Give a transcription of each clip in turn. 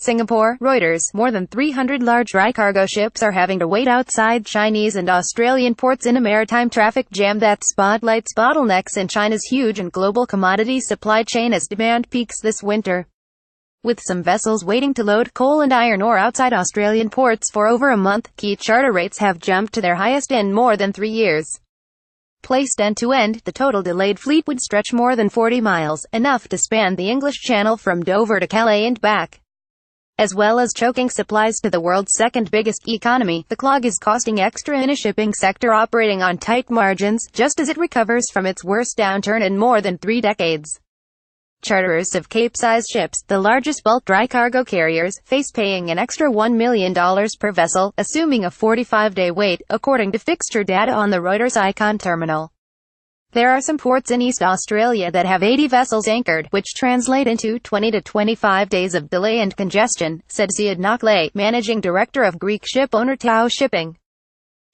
Singapore, Reuters. More than 300 large dry cargo ships are having to wait outside Chinese and Australian ports in a maritime traffic jam that spotlights bottlenecks in China's huge and global commodity supply chain as demand peaks this winter. With some vessels waiting to load coal and iron ore outside Australian ports for over a month, key charter rates have jumped to their highest in more than 3 years. Placed end-to-end, the total delayed fleet would stretch more than 40 miles, enough to span the English Channel from Dover to Calais and back. As well as choking supplies to the world's second biggest economy, the clog is costing extra in a shipping sector operating on tight margins, just as it recovers from its worst downturn in more than 3 decades. Charterers of Cape-sized ships, the largest bulk dry cargo carriers, face paying an extra $1 million per vessel, assuming a 45-day wait, according to fixture data on the Reuters Icon terminal. There are some ports in East Australia that have 80 vessels anchored, which translate into 20 to 25 days of delay and congestion, said Ziad Nakhleh, managing director of Greek ship owner Tau Shipping.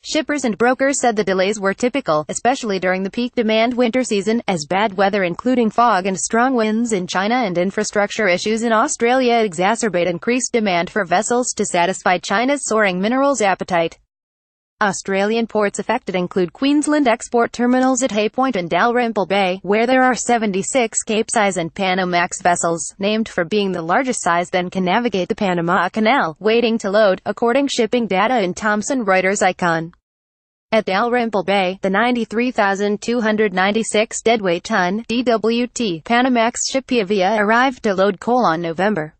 Shippers and brokers said the delays were typical, especially during the peak demand winter season, as bad weather including fog and strong winds in China and infrastructure issues in Australia exacerbate increased demand for vessels to satisfy China's soaring minerals appetite. Australian ports affected include Queensland export terminals at Hay Point and Dalrymple Bay, where there are 76 Capesize and Panamax vessels, named for being the largest size that can navigate the Panama Canal, waiting to load, according shipping data in Thomson Reuters Icon. At Dalrymple Bay, the 93,296 deadweight ton DWT Panamax ship Pavia arrived to load coal on November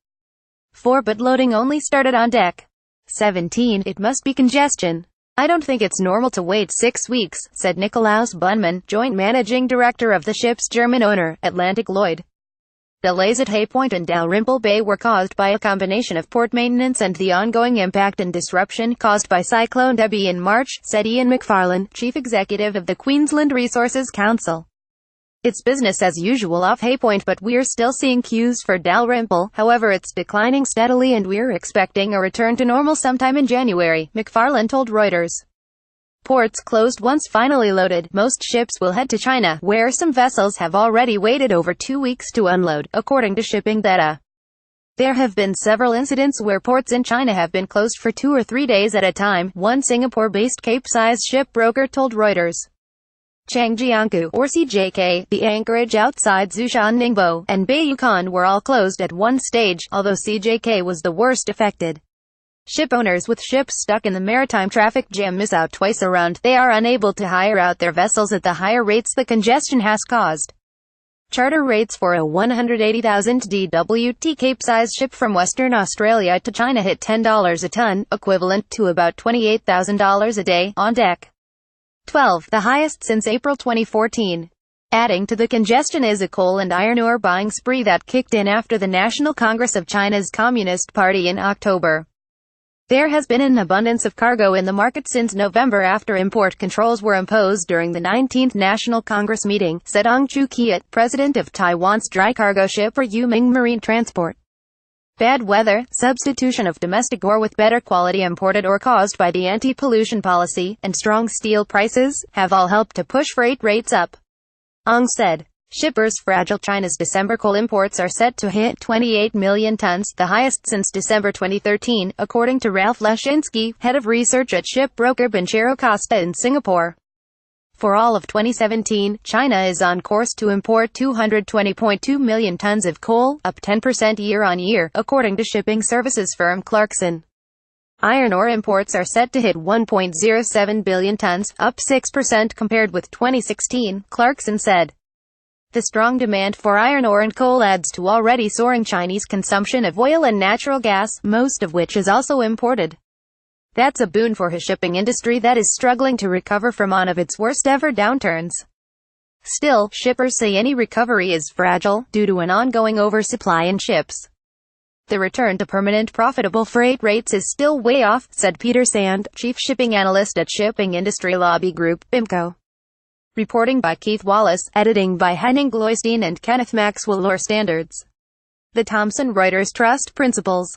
4, but loading only started on deck 17. It must be congestion. I don't think it's normal to wait 6 weeks, said Nikolaus Bunman, joint managing director of the ship's German owner, Atlantic Lloyd. Delays at Hay Point and Dalrymple Bay were caused by a combination of port maintenance and the ongoing impact and disruption caused by Cyclone Debbie in March, said Ian McFarlane, chief executive of the Queensland Resources Council. It's business as usual off Hay Point, but we're still seeing queues for Dalrymple. However, it's declining steadily and we're expecting a return to normal sometime in January, McFarlane told Reuters. Ports closed once finally loaded. Most ships will head to China, where some vessels have already waited over 2 weeks to unload, according to shipping data. There have been several incidents where ports in China have been closed for 2 or 3 days at a time, one Singapore-based Cape-sized ship broker told Reuters. Changjiangkou, or CJK, the anchorage outside Zhoushan Ningbo, and Baiyukan were all closed at one stage, although CJK was the worst affected. Ship owners with ships stuck in the maritime traffic jam miss out twice around. They are unable to hire out their vessels at the higher rates the congestion has caused. Charter rates for a 180,000 DWT Cape-sized ship from Western Australia to China hit $10 a ton, equivalent to about $28,000 a day, on deck. 12, the highest since April 2014. Adding to the congestion is a coal and iron ore buying spree that kicked in after the National Congress of China's Communist Party in October. There has been an abundance of cargo in the market since November after import controls were imposed during the 19th National Congress meeting, said Ong Chu Kiat, president of Taiwan's dry cargo shipper Yuming Marine Transport. Bad weather, substitution of domestic ore with better quality imported ore caused by the anti-pollution policy, and strong steel prices, have all helped to push freight rates up. Ong said. Shippers fragile. China's December coal imports are set to hit 28 million tons, the highest since December 2013, according to Ralph Leshinsky, head of research at shipbroker Banchero Costa in Singapore. For all of 2017, China is on course to import 220.2 million tons of coal, up 10% year-on-year, according to shipping services firm Clarkson. Iron ore imports are set to hit 1.07 billion tons, up 6% compared with 2016, Clarkson said. The strong demand for iron ore and coal adds to already soaring Chinese consumption of oil and natural gas, most of which is also imported. That's a boon for his shipping industry that is struggling to recover from one of its worst-ever downturns. Still, shippers say any recovery is fragile, due to an ongoing oversupply in ships. The return to permanent profitable freight rates is still way off, said Peter Sand, chief shipping analyst at Shipping Industry Lobby Group, BIMCO. Reporting by Keith Wallace, editing by Henning Gloystein and Kenneth Maxwell. Lore Standards. The Thomson Reuters Trust Principles.